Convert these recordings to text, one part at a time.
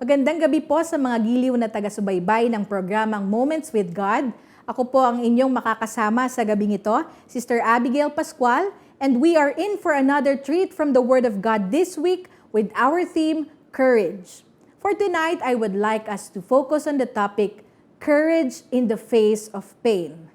Magandang gabi po sa mga giliw na taga-subaybay ng programang Moments with God. Ako po ang inyong makakasama sa gabing ito, Sister Abigail Pascual, and we are in for another treat from the Word of God this week with our theme, Courage. For tonight, I would like us to focus on the topic, Courage in the Face of Pain.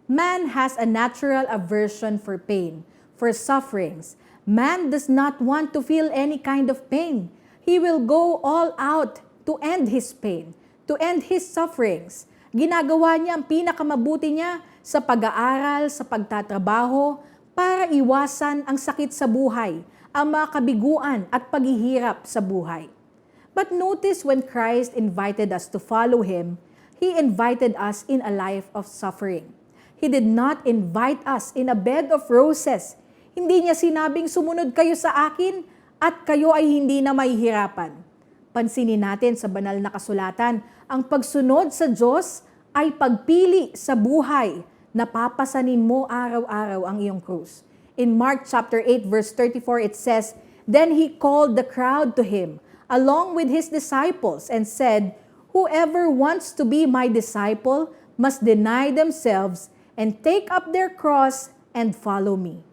Man has a natural aversion for pain, for sufferings. Man does not want to feel any kind of pain. He will go all out to end his pain, to end his sufferings. Ginagawa niya ang pinakamabuti niya sa pag-aaral, sa pagtatrabaho, para iwasan ang sakit sa buhay, ang mga kabiguan at paghihirap sa buhay. But notice when Christ invited us to follow Him, He invited us in a life of suffering. He did not invite us in a bed of roses. Hindi niya sinabing sumunod kayo sa akin at kayo ay hindi na mahihirapan. Pansinin natin sa banal na kasulatan, ang pagsunod sa Diyos ay pagpili sa buhay na papasanin mo araw-araw ang iyong krus. In Mark chapter 8 verse 34 it says, "Then he called the crowd to him, along with his disciples, and said, 'Whoever wants to be my disciple must deny themselves and take up their cross and follow me.'"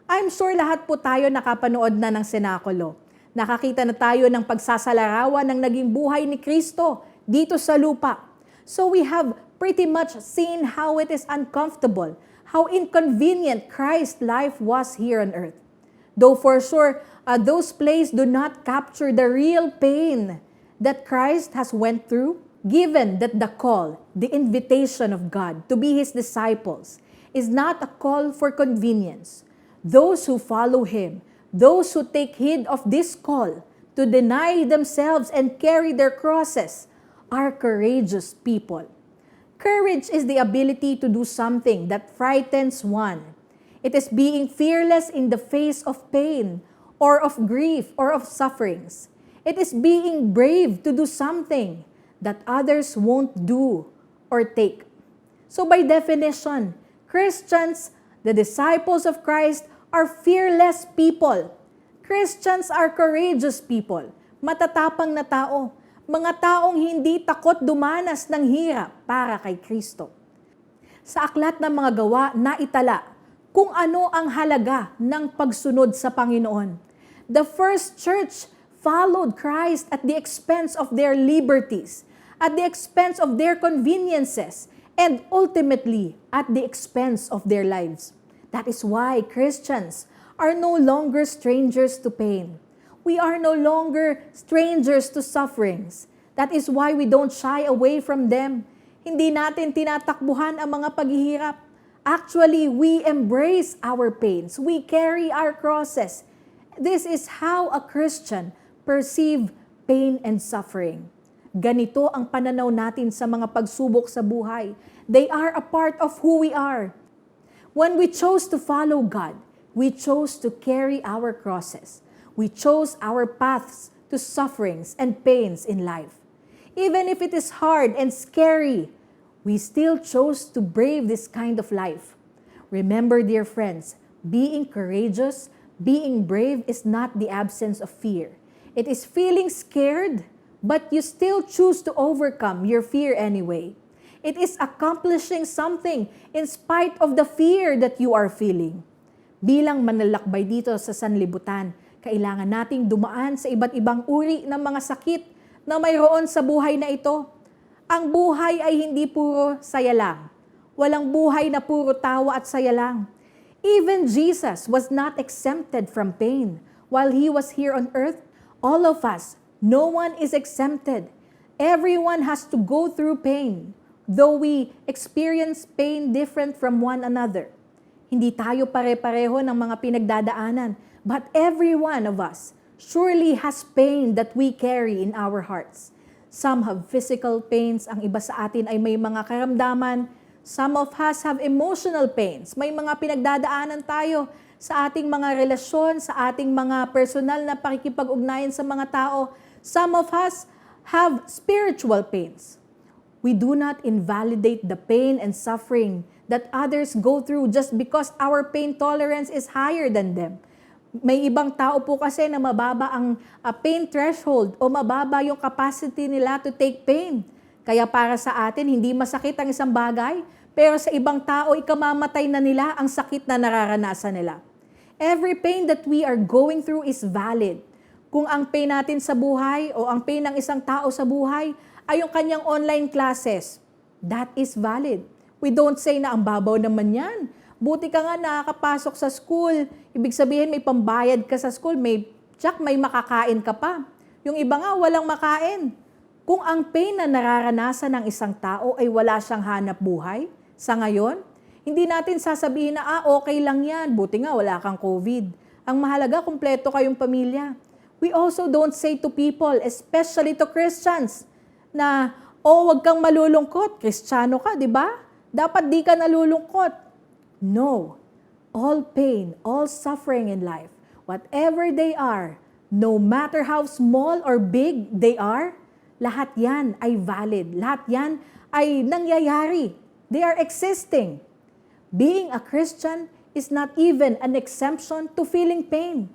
I'm sure lahat po tayo nakapanood na ng senakulo. Nakakita na tayo ng pagsasalarawan ng naging buhay ni Kristo dito sa lupa. So we have pretty much seen how it is uncomfortable, how inconvenient Christ's life was here on earth. Though for sure, those plays do not capture the real pain that Christ has went through, given that the call, the invitation of God to be His disciples is not a call for convenience. Those who follow Him, those who take heed of this call to deny themselves and carry their crosses, are courageous people. Courage is the ability to do something that frightens one. It is being fearless in the face of pain, or of grief, or of sufferings. It is being brave to do something that others won't do or take. So by definition, Christians, the disciples of Christ, are fearless people. Christians are courageous people, matatapang na tao, mga taong hindi takot dumanas ng hirap para kay Kristo. Sa aklat ng mga gawa na itala kung ano ang halaga ng pagsunod sa Panginoon. The first church followed Christ at the expense of their liberties, at the expense of their conveniences, and ultimately at the expense of their lives. That is why Christians are no longer strangers to pain. We are no longer strangers to sufferings. That is why we don't shy away from them. Hindi natin tinatakbuhan ang mga paghihirap. Actually, we embrace our pains. We carry our crosses. This is how a Christian perceive pain and suffering. Ganito ang pananaw natin sa mga pagsubok sa buhay. They are a part of who we are. When we chose to follow God, we chose to carry our crosses. We chose our paths to sufferings and pains in life. Even if it is hard and scary, we still chose to brave this kind of life. Remember, dear friends, being courageous, being brave is not the absence of fear. It is feeling scared, but you still choose to overcome your fear anyway. It is accomplishing something in spite of the fear that you are feeling. Bilang manlalakbay dito sa sanlibutan, kailangan nating dumaan sa iba't ibang uri ng mga sakit na mayroon sa buhay na ito. Ang buhay ay hindi puro saya lang. Walang buhay na puro tawa at saya lang. Even Jesus was not exempted from pain. While He was here on earth, all of us, no one is exempted. Everyone has to go through pain. Though we experience pain different from one another. Hindi tayo pare-pareho ng mga pinagdadaanan, but every one of us surely has pain that we carry in our hearts. Some have physical pains, ang iba sa atin ay may mga karamdaman. Some of us have emotional pains. May mga pinagdadaanan tayo sa ating mga relasyon, sa ating mga personal na pakikipag-ugnayan sa mga tao. Some of us have spiritual pains. We do not invalidate the pain and suffering that others go through just because our pain tolerance is higher than them. May ibang tao po kasi na mababa ang pain threshold o mababa yung capacity nila to take pain. Kaya para sa atin, hindi masakit ang isang bagay, pero sa ibang tao, ikamamatay na nila ang sakit na nararanasan nila. Every pain that we are going through is valid. Kung ang pain natin sa buhay o ang pain ng isang tao sa buhay ay yung kanyang online classes, that is valid. We don't say na ang babaw naman yan. Buti ka nga nakakapasok sa school. Ibig sabihin may pambayad ka sa school, may makakain ka pa. Yung iba nga walang makain. Kung ang pain na nararanasan ng isang tao ay wala siyang hanap buhay, sa ngayon, hindi natin sasabihin na, okay lang yan, buti nga wala kang COVID. Ang mahalaga, kumpleto kayong pamilya. We also don't say to people, especially to Christians, na, wag kang malulungkot, Kristiyano ka, di ba? Dapat di ka nalulungkot. No. All pain, all suffering in life, whatever they are, no matter how small or big they are, lahat yan ay valid. Lahat yan ay nangyayari. They are existing. Being a Christian is not even an exemption to feeling pain.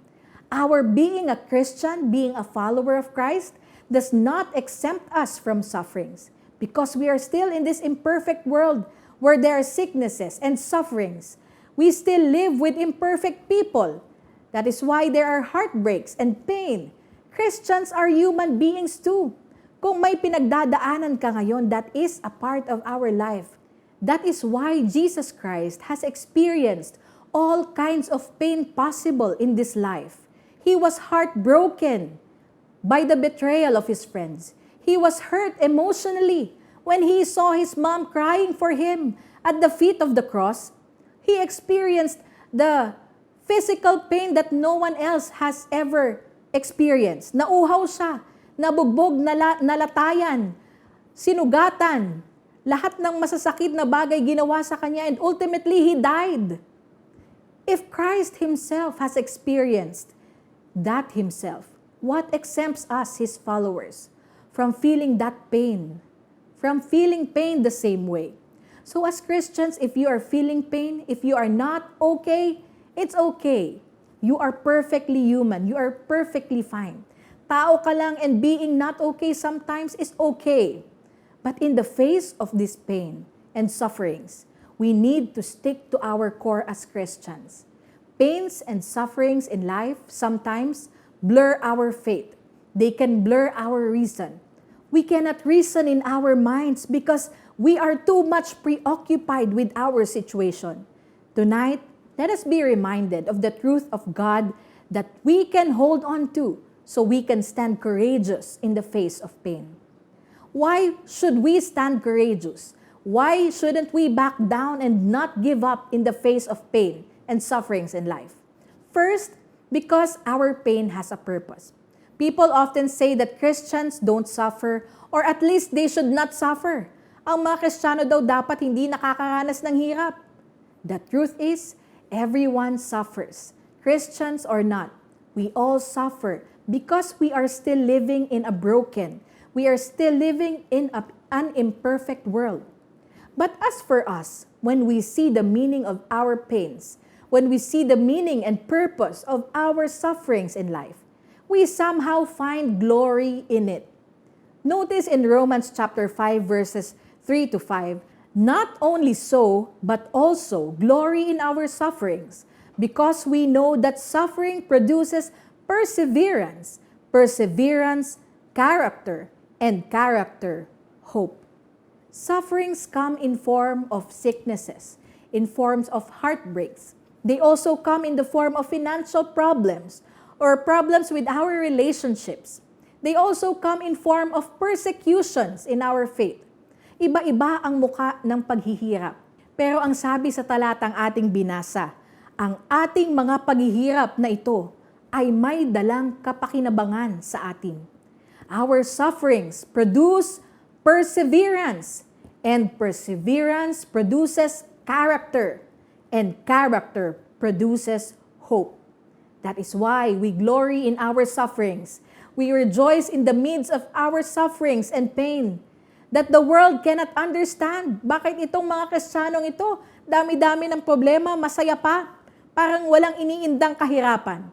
Our being a Christian, being a follower of Christ, does not exempt us from sufferings because we are still in this imperfect world where there are sicknesses and sufferings. We still live with imperfect people. That is why there are heartbreaks and pain. Christians are human beings too. Kung may pinagdadaanan ka ngayon, that is a part of our life. That is why Jesus Christ has experienced all kinds of pain possible in this life. He was heartbroken by the betrayal of his friends. He was hurt emotionally when he saw his mom crying for him at the feet of the cross. He experienced the physical pain that no one else has ever experienced. Nauhaw siya, nabugbog, nalatayan, sinugatan, lahat ng masasakit na bagay ginawa sa kanya, and ultimately, he died. If Christ himself has experienced that himself, what exempts us, his followers, from feeling that pain? From feeling pain the same way. So as Christians, if you are feeling pain, if you are not okay, it's okay. You are perfectly human. You are perfectly fine. Tao ka lang, and being not okay sometimes is okay. But in the face of this pain and sufferings, we need to stick to our core as Christians. Pains and sufferings in life sometimes blur our faith. They can blur our reason. We cannot reason in our minds because we are too much preoccupied with our situation. Tonight, let us be reminded of the truth of God that we can hold on to so we can stand courageous in the face of pain. Why should we stand courageous? Why shouldn't we back down and not give up in the face of pain and sufferings in life? First, because our pain has a purpose. People often say that Christians don't suffer, or at least they should not suffer. Ang mga Kristiyano daw dapat hindi nakakaranas ng hirap. The truth is, everyone suffers. Christians or not, we all suffer because we are still living in a broken, we are still living in an imperfect world. But as for us, when we see the meaning of our pains, when we see the meaning and purpose of our sufferings in life, we somehow find glory in it. Notice in Romans chapter 5 verses 3 to 5, not only so, but also glory in our sufferings, because we know that suffering produces perseverance, perseverance, character, and character, hope. Sufferings come in form of sicknesses, in forms of heartbreaks. They also come in the form of financial problems or problems with our relationships. They also come in form of persecutions in our faith. Iba-iba ang muka ng paghihirap. Pero ang sabi sa talatang ating binasa, ang ating mga paghihirap na ito ay may dalang kapakinabangan sa atin. Our sufferings produce perseverance, and perseverance produces character, and character produces hope. That is why we glory in our sufferings. We rejoice in the midst of our sufferings and pain that the world cannot understand. Bakit itong mga Kristiyanong ito, dami-dami ng problema, masaya pa, parang walang iniindang kahirapan.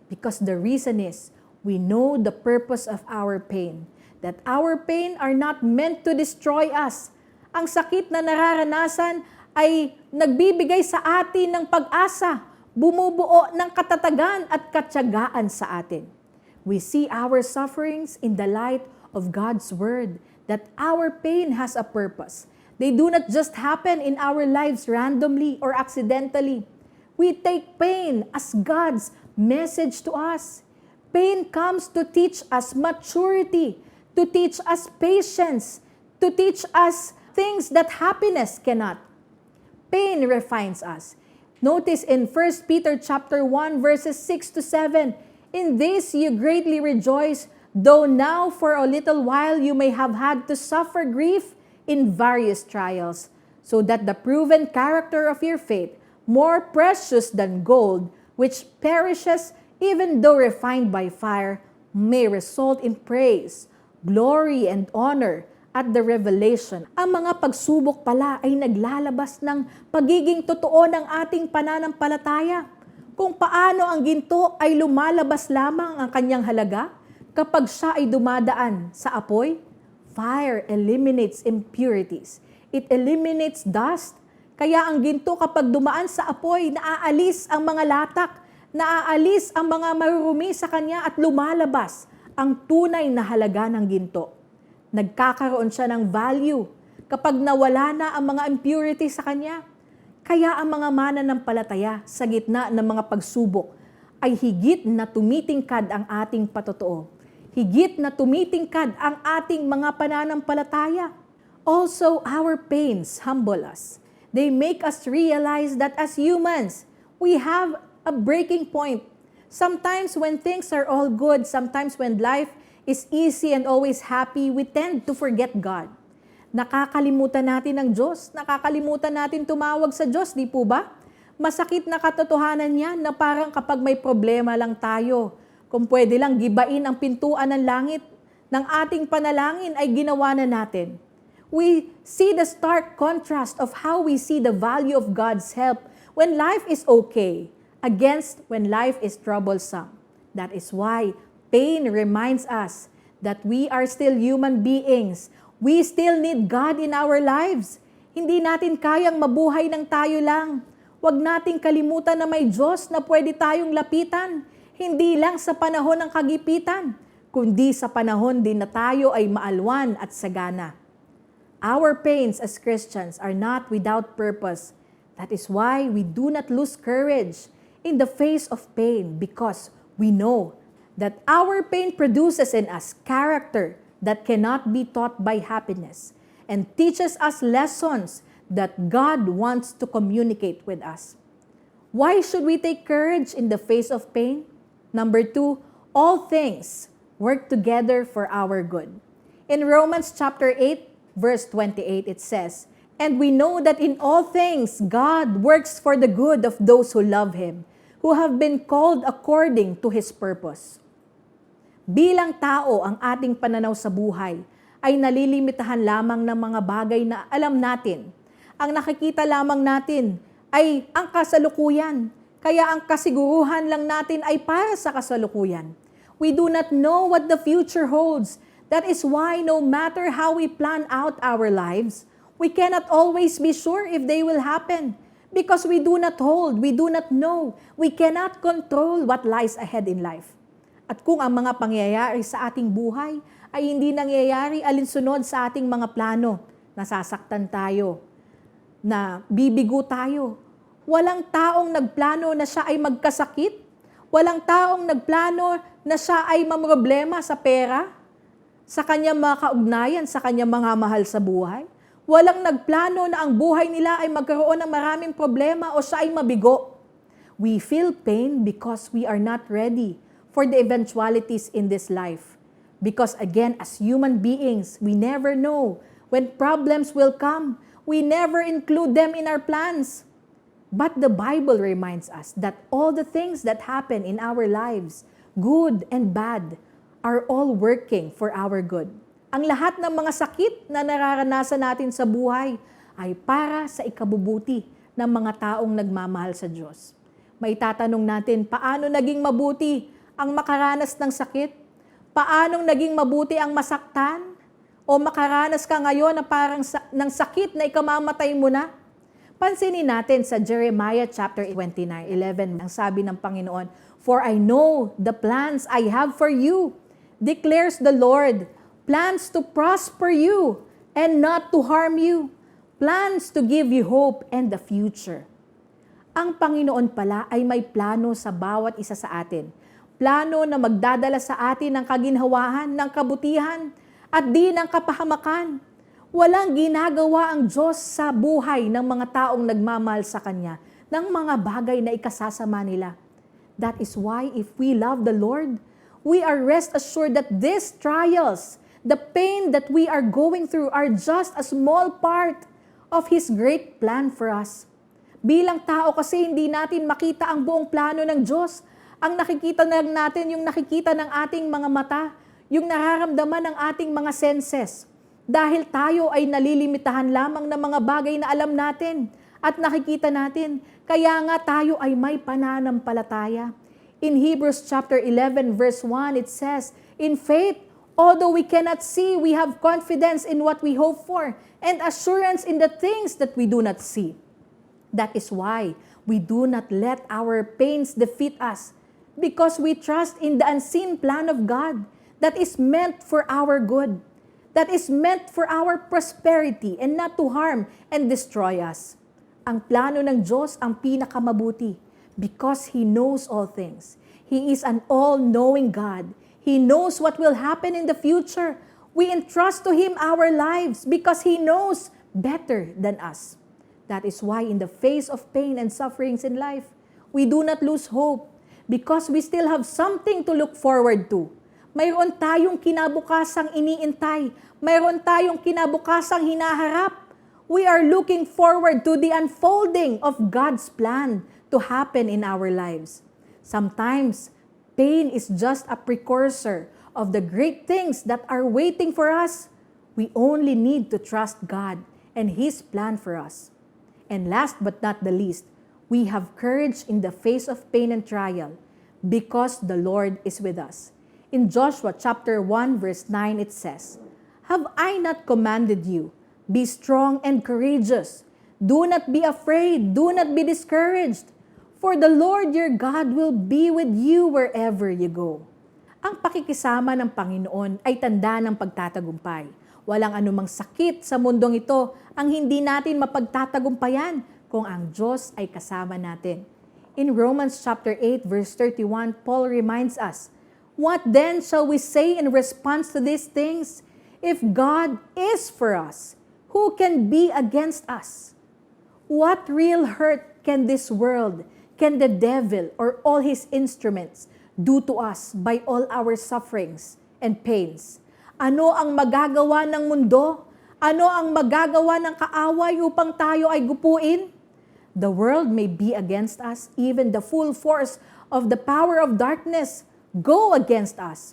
Because the reason is, we know the purpose of our pain. That our pain are not meant to destroy us. Ang sakit na nararanasan ay nagbibigay sa atin ng pag-asa, bumubuo ng katatagan at katyagaan sa atin. We see our sufferings in the light of God's Word, that our pain has a purpose. They do not just happen in our lives randomly or accidentally. We take pain as God's message to us. Pain comes to teach us maturity, to teach us patience, to teach us things that happiness cannot. Pain refines us. Notice in 1 Peter chapter 1 verses 6 to 7, in this you greatly rejoice, though now for a little while you may have had to suffer grief in various trials, so that the proven character of your faith, more precious than gold, which perishes even though refined by fire, may result in praise, glory, and honor at the revelation. Ang mga pagsubok pala ay naglalabas ng pagiging totoo ng ating pananampalataya. Kung paano ang ginto ay lumalabas lamang ang kanyang halaga kapag siya ay dumadaan sa apoy. Fire eliminates impurities. It eliminates dust. Kaya ang ginto kapag dumaan sa apoy, naaalis ang mga latak, naaalis ang mga marurumi sa kanya at lumalabas ang tunay na halaga ng ginto. Nagkakaroon siya ng value kapag nawala na ang mga impurities sa kanya. Kaya ang mga mananampalataya sa gitna ng mga pagsubok ay higit na tumitingkad ang ating patotoo. Higit na tumitingkad ang ating mga pananampalataya. Also, our pains humble us. They make us realize that as humans, we have a breaking point. Sometimes when things are all good, sometimes when life is easy and always happy, we tend to forget God. Nakakalimutan natin ang Diyos. Nakakalimutan natin tumawag sa Diyos, di po ba? Masakit na katotohanan yan na parang kapag may problema lang tayo, kung pwede lang gibain ang pintuan ng langit ng ating panalangin ay ginawa na natin. We see the stark contrast of how we see the value of God's help when life is okay against when life is troublesome. That is why pain reminds us that we are still human beings. We still need God in our lives. Hindi natin kayang mabuhay ng tayo lang. Huwag nating kalimutan na may Diyos na pwede tayong lapitan. Hindi lang sa panahon ng kagipitan, kundi sa panahon din na tayo ay maalwan at sagana. Our pains as Christians are not without purpose. That is why we do not lose courage in the face of pain, because we know that our pain produces in us character that cannot be taught by happiness and teaches us lessons that God wants to communicate with us. Why should we take courage in the face of pain? Number 2, all things work together for our good. In Romans chapter 8, verse 28, it says, "And we know that in all things God works for the good of those who love Him, who have been called according to His purpose." Bilang tao, ang ating pananaw sa buhay ay nalilimitahan lamang ng mga bagay na alam natin. Ang nakikita lamang natin ay ang kasalukuyan. Kaya ang kasiguruhan lang natin ay para sa kasalukuyan. We do not know what the future holds. That is why no matter how we plan out our lives, we cannot always be sure if they will happen. Because we do not hold, we do not know, we cannot control what lies ahead in life. At kung ang mga pangyayari sa ating buhay ay hindi nangyayari alinsunod sa ating mga plano, nasasaktan tayo, na bibigo tayo. Walang taong nagplano na siya ay magkasakit. Walang taong nagplano na siya ay mamroblema sa pera, sa kanyang mga kaugnayan, sa kanyang mga mahal sa buhay. Walang nagplano na ang buhay nila ay magkaroon ng maraming problema o siya ay mabigo. We feel pain because we are not ready for the eventualities in this life. Because again, as human beings, we never know when problems will come. We never include them in our plans. But the Bible reminds us that all the things that happen in our lives, good and bad, are all working for our good. Ang lahat ng mga sakit na nararanasan natin sa buhay ay para sa ikabubuti ng mga taong nagmamahal sa Diyos. May tatanong natin, paano naging mabuti ang makaranas ng sakit? Paanong naging mabuti ang masaktan? O makaranas ka ngayon na parang ng sakit na ikamamatay mo na? Pansinin natin sa Jeremiah chapter 29:11, ang sabi ng Panginoon, "For I know the plans I have for you, declares the Lord, plans to prosper you and not to harm you, plans to give you hope and the future." Ang Panginoon pala ay may plano sa bawat isa sa atin. Plano na magdadala sa atin ng kaginhawahan, ng kabutihan, at di ng kapahamakan. Walang ginagawa ang Diyos sa buhay ng mga taong nagmamahal sa Kanya ng mga bagay na ikasasama nila. That is why if we love the Lord, we are rest assured that these trials, the pain that we are going through are just a small part of His great plan for us. Bilang tao kasi hindi natin makita ang buong plano ng Diyos. Ang nakikita lang natin yung nakikita ng ating mga mata, yung nararamdaman ng ating mga senses. Dahil tayo ay nalilimitahan lamang ng mga bagay na alam natin at nakikita natin. Kaya nga tayo ay may pananampalataya. In Hebrews chapter 11 verse 1 it says, "In faith, although we cannot see, we have confidence in what we hope for and assurance in the things that we do not see." That is why we do not let our pains defeat us, because we trust in the unseen plan of God that is meant for our good, that is meant for our prosperity and not to harm and destroy us. Ang plano ng Diyos ang pinakamabuti because He knows all things. He is an all-knowing God. He knows what will happen in the future. We entrust to Him our lives because He knows better than us. That is why in the face of pain and sufferings in life, we do not lose hope because we still have something to look forward to. Mayroon tayong kinabukasang iniintay. Mayroon tayong kinabukasang hinaharap. We are looking forward to the unfolding of God's plan to happen in our lives. Sometimes, pain is just a precursor of the great things that are waiting for us. We only need to trust God and His plan for us. And last but not the least, we have courage in the face of pain and trial because the Lord is with us. In Joshua chapter 1 verse 9 it says, "Have I not commanded you? Be strong and courageous. Do not be afraid, do not be discouraged, for the Lord your God will be with you wherever you go." Ang pakikisama ng Panginoon ay tanda ng pagtatagumpay. Walang anumang sakit sa mundong ito ang hindi natin mapagtatagumpayan kung ang Diyos ay kasama natin. In Romans chapter 8 verse 31, Paul reminds us, "What then shall we say in response to these things? If God is for us, who can be against us? What real hurt can this world, can the devil or all his instruments do to us by all our sufferings and pains?" Ano ang magagawa ng mundo? Ano ang magagawa ng kaaway upang tayo ay gupuin? The world may be against us, even the full force of the power of darkness go against us.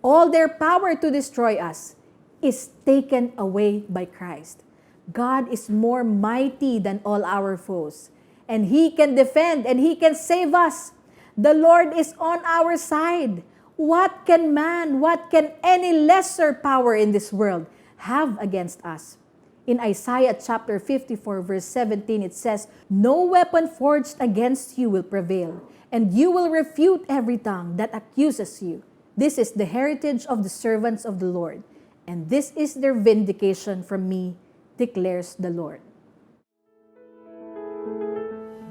All their power to destroy us is taken away by Christ. God is more mighty than all our foes, and He can defend and He can save us. The Lord is on our side. What can man, what can any lesser power in this world have against us? In Isaiah chapter 54 verse 17 it says, "No weapon forged against you will prevail, and you will refute every tongue that accuses you. This is the heritage of the servants of the Lord, and this is their vindication from me, declares the Lord."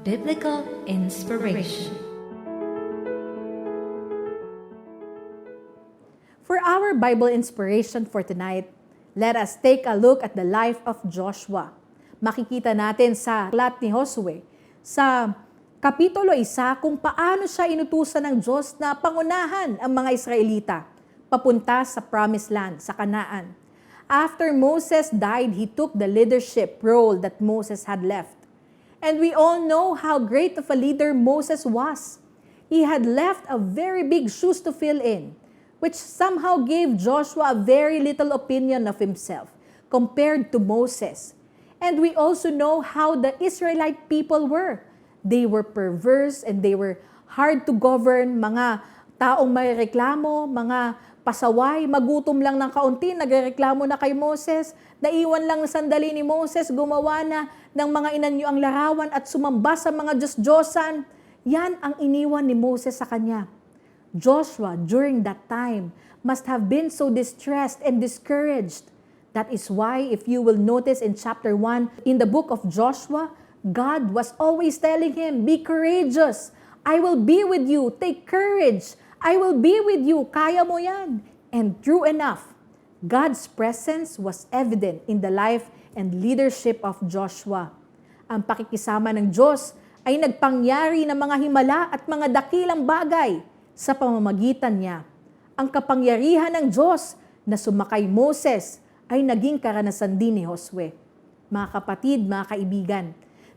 Biblical inspiration. For our Bible inspiration for tonight, let us take a look at the life of Joshua. Makikita natin sa aklat ni Josue, sa Kapitulo 1 kung paano siya inutusan ng Diyos na pangunahan ang mga Israelita papunta sa Promised Land, sa Canaan. After Moses died, he took the leadership role that Moses had left. And we all know how great of a leader Moses was. He had left a very big shoes to fill in, which somehow gave Joshua a very little opinion of himself compared to Moses. And we also know how the Israelite people were. They were perverse and they were hard to govern, mga taong may reklamo, mga pasaway, magutom lang ng kaunti, nagreklamo na kay Moses, naiwan lang na sandali ni Moses, gumawa na ng mga inanyo ang larawan at sumamba sa mga Diyos-Diyosan. Yan ang iniwan ni Moses sa kanya. Joshua, during that time, must have been so distressed and discouraged. That is why, if you will notice in chapter 1, in the book of Joshua, God was always telling him, be courageous. I will be with you. Take courage. I will be with you. Kaya mo yan. And true enough, God's presence was evident in the life and leadership of Joshua. Ang pakikisama ng Diyos ay nagpangyari ng mga himala at mga dakilang bagay sa pamamagitan niya. Ang kapangyarihan ng Diyos na sumakay Moses ay naging karanasan din ni Josue. Mga kapatid, mga kaibigan,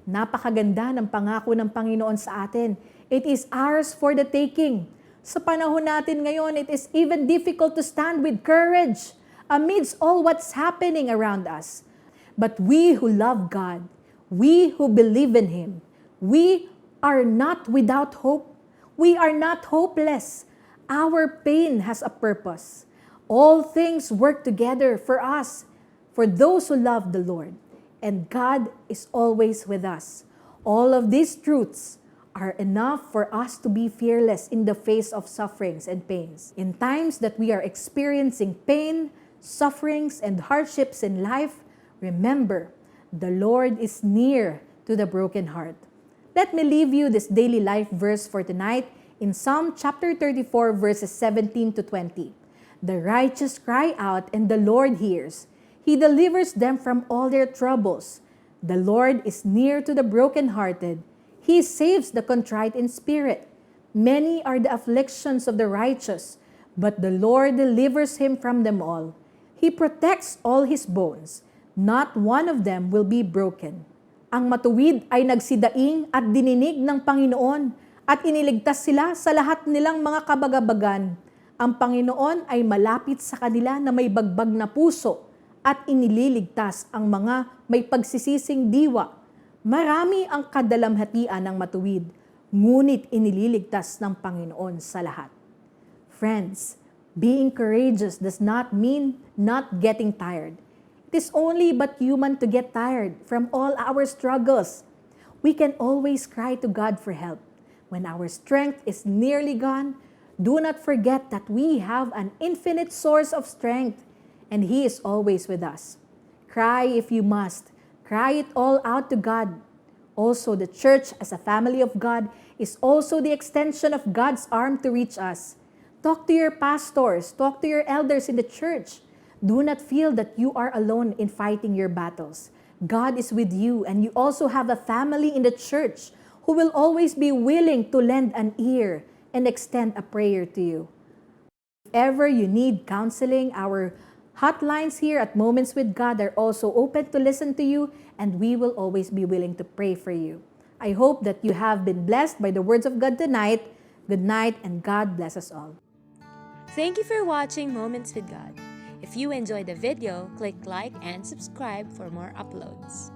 napakaganda ng pangako ng Panginoon sa atin. It is ours for the taking. Sa panahon natin ngayon, it is even difficult to stand with courage amidst all what's happening around us. But we who love God, we who believe in Him, we are not without hope. We are not hopeless. Our pain has a purpose. All things work together for us, for those who love the Lord. And God is always with us. All of these truths are enough for us to be fearless in the face of sufferings and pains. In times that we are experiencing pain, sufferings, and hardships in life, remember, the Lord is near to the broken heart. Let me leave you this daily life verse for tonight in Psalm chapter 34, verses 17 to 20. The righteous cry out, and the Lord hears. He delivers them from all their troubles. The Lord is near to the brokenhearted. He saves the contrite in spirit. Many are the afflictions of the righteous, but the Lord delivers him from them all. He protects all his bones. Not one of them will be broken. Ang matuwid ay nagsidaing at dininig ng Panginoon at iniligtas sila sa lahat nilang mga kabagabagan. Ang Panginoon ay malapit sa kanila na may bagbag na puso at inililigtas ang mga may pagsisising diwa. Marami ang kadalamhatian ng matuwid, ngunit inililigtas ng Panginoon sa lahat. Friends, being courageous does not mean not getting tired. It is only but human to get tired from all our struggles. We can always cry to God for help. When our strength is nearly gone, do not forget that we have an infinite source of strength, and He is always with us. Cry if you must. Cry it all out to God. Also, the church as a family of God is also the extension of God's arm to reach us. Talk to your pastors. Talk to your elders in the church. Do not feel that you are alone in fighting your battles. God is with you, and you also have a family in the church who will always be willing to lend an ear and extend a prayer to you. If ever you need counseling, our hotlines here at Moments with God are also open to listen to you, and we will always be willing to pray for you. I hope that you have been blessed by the words of God tonight. Good night, and God bless us all. Thank you for watching Moments with God. If you enjoyed the video, click like and subscribe for more uploads.